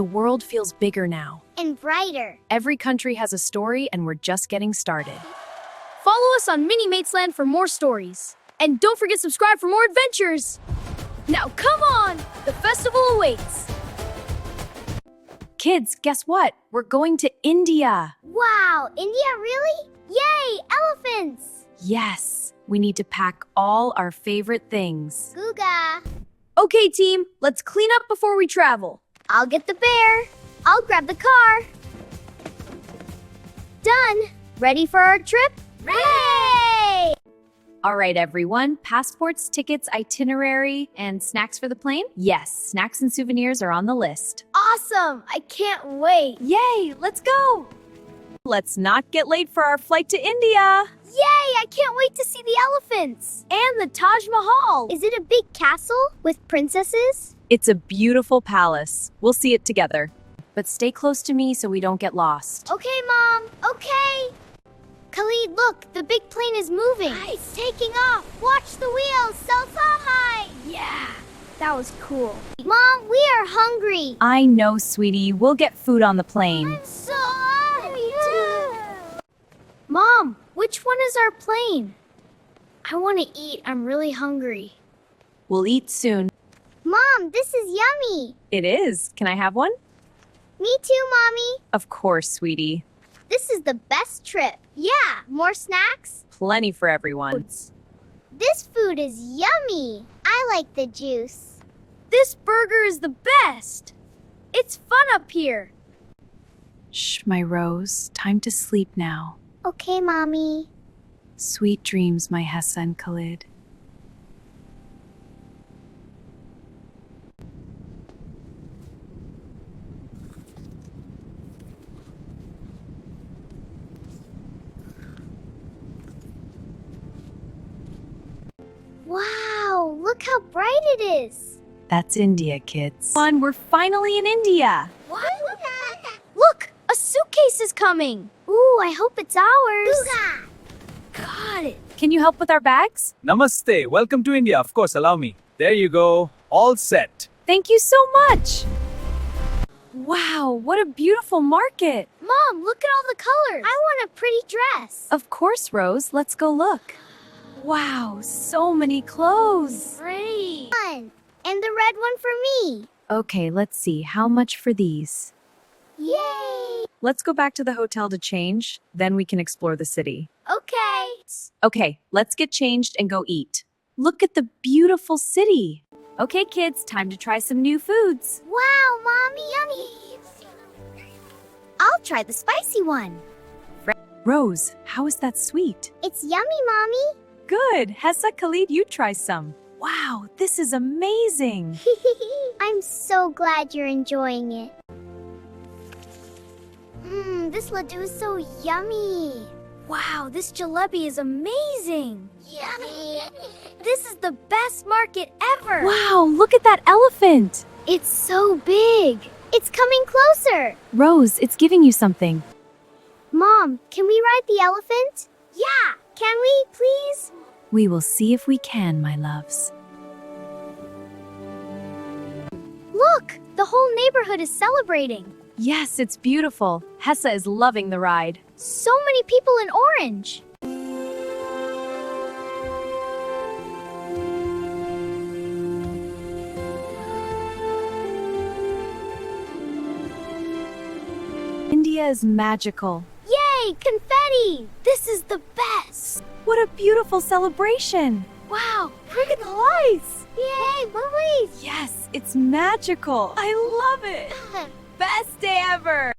The world feels bigger now. And brighter. Every country has a story, and we're just getting started. Follow us on MiniMatesLand for more stories. And don't forget to subscribe for more adventures. Now come on! The festival awaits. Kids, guess what? We're going to India. Wow, India really? Yay, elephants! Yes, we need to pack all our favorite things. Googa. Okay, team, let's clean up before we travel. I'll get the bear. I'll grab the car. Done. Ready for our trip? Hooray! All right, everyone. Passports, tickets, itinerary, and snacks for the plane? Yes, snacks and souvenirs are on the list. Awesome! I can't wait. Yay, let's go! Let's not get late for our flight to India. Yay! I can't wait to see the elephants and the Taj Mahal. Is it a big castle with princesses? It's a beautiful palace. We'll see it together. But stay close to me so we don't get lost. Okay, Mom. Okay. Khalid, look, the big plane is moving. It's taking off. Watch the wheels. So high. Yeah, that was cool. Mom, we are hungry. I know, sweetie. We'll get food on the plane. I'm so hungry too. Mom, which one is our plane? I want to eat. I'm really hungry. We'll eat soon. Mom, this is yummy. It is. Can I have one? Me too, Mommy. Of course, sweetie. This is the best trip. Yeah, more snacks? Plenty for everyone. This food is yummy. I like the juice. This burger is the best. It's fun up here. Shh, my rose. Time to sleep now. Okay, Mommy. Sweet dreams, my Hessa and Khalid. Wow, look how bright it is. That's India, kids. Fun, we're finally in India. What? Look, a suitcase is coming. Ooh, I hope it's ours. Got it. Can you help with our bags? Namaste. Welcome to India. Of course, allow me. There you go. All set. Thank you so much. Wow, what a beautiful market. Mom, look at all the colors. I want a pretty dress. Of course, Rose. Let's go look. Wow, so many clothes. Great. One. And the red one for me. Okay, let's see. How much for these? Yay! Let's go back to the hotel to change. Then we can explore the city. Okay. Okay, let's get changed and go eat. Look at the beautiful city. Okay, kids, time to try some new foods. Wow, Mommy, yummy. I'll try the spicy one. Rose, how is that sweet? It's yummy, Mommy. Good. Hessa, Khalid, you try some. Wow, this is amazing. I'm so glad you're enjoying it. This laddu is so yummy. Wow, this jalebi is amazing. Yummy. This is the best market ever. Wow, look at that elephant. It's so big. It's coming closer. Rose, it's giving you something. Mom, can we ride the elephant? Yeah, can we, please? We will see if we can, my loves. Look, the whole neighborhood is celebrating. Yes, it's beautiful. Hessa is loving the ride. So many people in orange. India is magical. Yay, confetti! This is the best. What a beautiful celebration. Wow, look at the lights. Yay, movies. Yes, it's magical. I love it. Best day ever.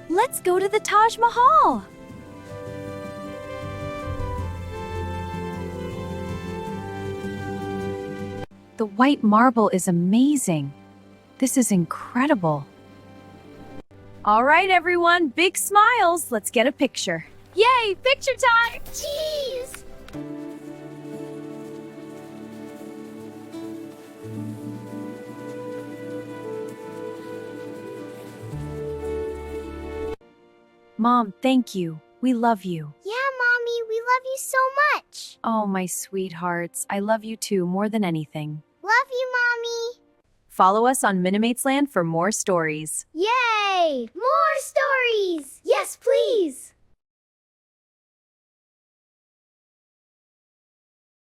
Let's go to the Taj Mahal. The white marble is amazing. This is incredible. All right, everyone, big smiles. Let's get a picture. Yay, picture time! Cheese! Mom, thank you. We love you. Yeah, Mommy, we love you so much. Oh, my sweethearts. I love you too, more than anything. Love you, Mommy. Follow us on MiniMatesLand for more stories. Yay! More stories! Yes, please!